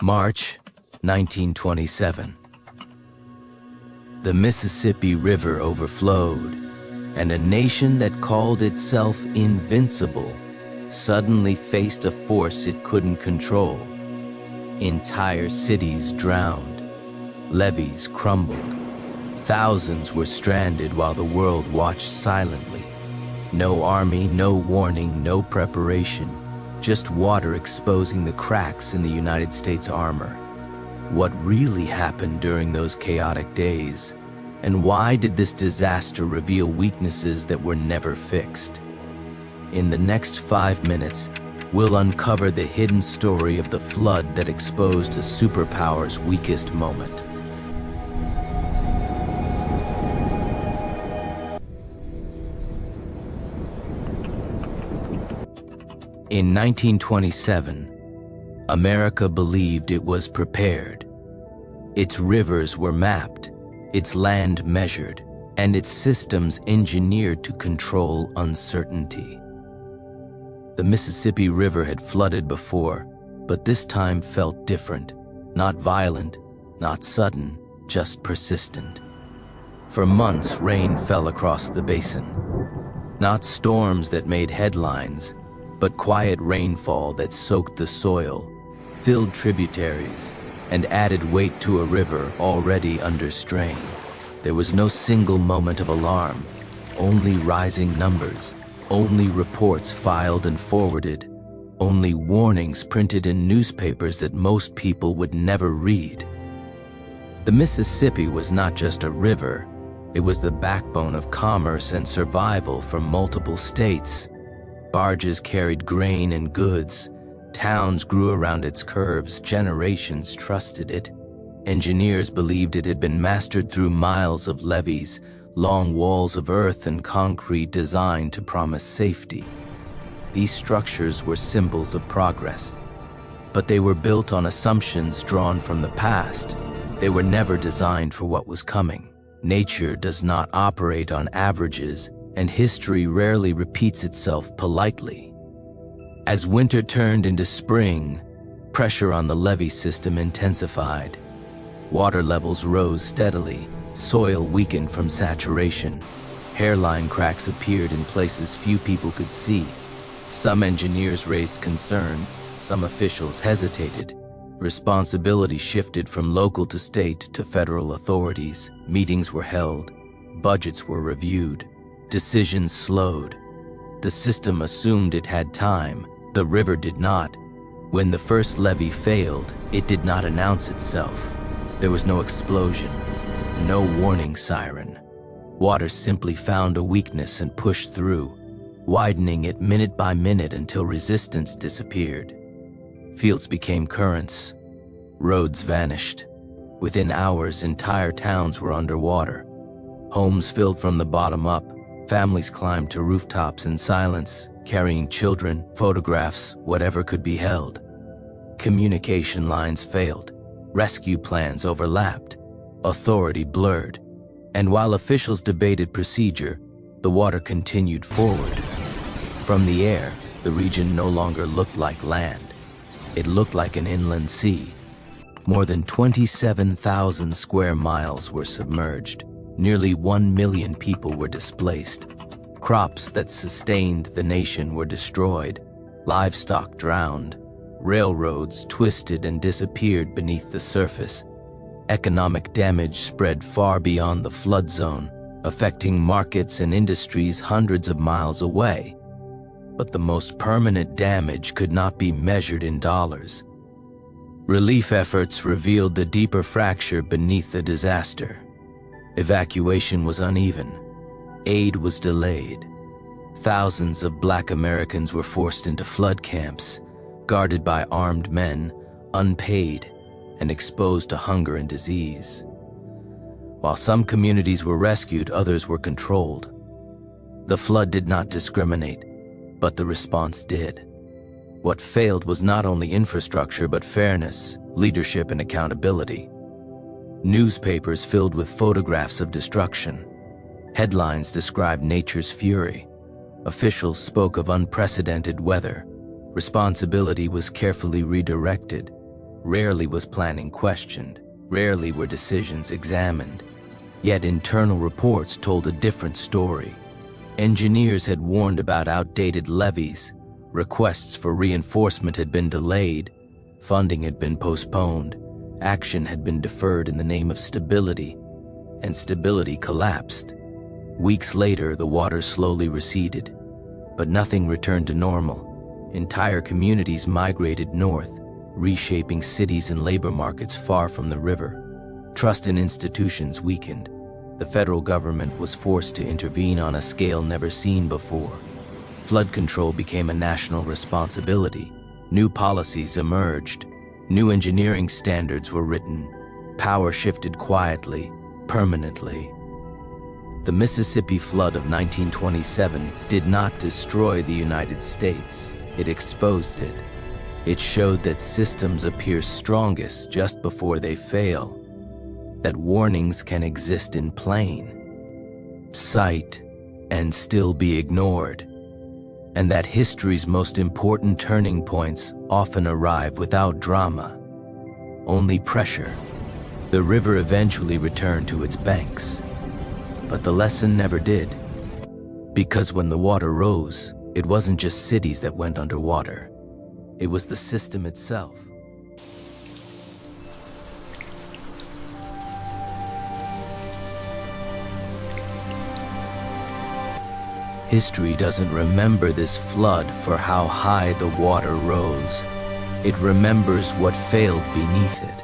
March 1927. The Mississippi River overflowed, and a nation that called itself invincible suddenly faced a force it couldn't control. Entire cities drowned, levees crumbled, thousands were stranded while the world watched silently. No army, no warning, no preparation, just water exposing the cracks in the United States armor. What really happened during those chaotic days? And why did this disaster reveal weaknesses that were never fixed? In the next 5 minutes, we'll uncover the hidden story of the flood that exposed a superpower's weakest moment. In 1927, America believed it was prepared. Its rivers were mapped, its land measured, and its systems engineered to control uncertainty. The Mississippi River had flooded before, but this time felt different. Not violent, not sudden, just persistent. For months, rain fell across the basin. Not storms that made headlines, but quiet rainfall that soaked the soil, filled tributaries, and added weight to a river already under strain. There was no single moment of alarm, only rising numbers, only reports filed and forwarded, only warnings printed in newspapers that most people would never read. The Mississippi was not just a river, it was the backbone of commerce and survival for multiple states. Barges carried grain and goods. Towns grew around its curves. Generations trusted it. Engineers believed it had been mastered through miles of levees, long walls of earth and concrete designed to promise safety. These structures were symbols of progress, but they were built on assumptions drawn from the past. They were never designed for what was coming. Nature does not operate on averages, and history rarely repeats itself politely. As winter turned into spring, pressure on the levee system intensified. Water levels rose steadily, soil weakened from saturation. Hairline cracks appeared in places few people could see. Some engineers raised concerns, some officials hesitated. Responsibility shifted from local to state to federal authorities. Meetings were held, budgets were reviewed. Decisions slowed. The system assumed it had time. The river did not. When the first levee failed, it did not announce itself. There was no explosion, no warning siren. Water simply found a weakness and pushed through, widening it minute by minute until resistance disappeared. Fields became currents. Roads vanished. Within hours, entire towns were underwater. Homes filled from the bottom up. Families climbed to rooftops in silence, carrying children, photographs, whatever could be held. Communication lines failed. Rescue plans overlapped. Authority blurred. And while officials debated procedure, the water continued forward. From the air, the region no longer looked like land. It looked like an inland sea. More than 27,000 square miles were submerged. Nearly 1 million people were displaced. Crops that sustained the nation were destroyed. Livestock drowned. Railroads twisted and disappeared beneath the surface. Economic damage spread far beyond the flood zone, affecting markets and industries hundreds of miles away. But the most permanent damage could not be measured in dollars. Relief efforts revealed the deeper fracture beneath the disaster. Evacuation was uneven. Aid was delayed. Thousands of Black Americans were forced into flood camps, guarded by armed men, unpaid, and exposed to hunger and disease. While some communities were rescued, others were controlled. The flood did not discriminate, but the response did. What failed was not only infrastructure, but fairness, leadership, and accountability. Newspapers filled with photographs of destruction. Headlines described nature's fury. Officials spoke of unprecedented weather. Responsibility was carefully redirected. Rarely was planning questioned. Rarely were decisions examined. Yet internal reports told a different story. Engineers had warned about outdated levees. Requests for reinforcement had been delayed. Funding had been postponed. Action had been deferred in the name of stability. And stability collapsed. Weeks later, the water slowly receded. But nothing returned to normal. Entire communities migrated north, reshaping cities and labor markets far from the river. Trust in institutions weakened. The federal government was forced to intervene on a scale never seen before. Flood control became a national responsibility. New policies emerged. New engineering standards were written. Power shifted quietly, permanently. The Mississippi flood of 1927 did not destroy the United States. It exposed it. It showed that systems appear strongest just before they fail, that warnings can exist in plain sight and still be ignored, and that history's most important turning points often arrive without drama, only pressure. The river eventually returned to its banks, but the lesson never did. Because when the water rose, it wasn't just cities that went underwater. It was the system itself. History doesn't remember this flood for how high the water rose. It remembers what failed beneath it.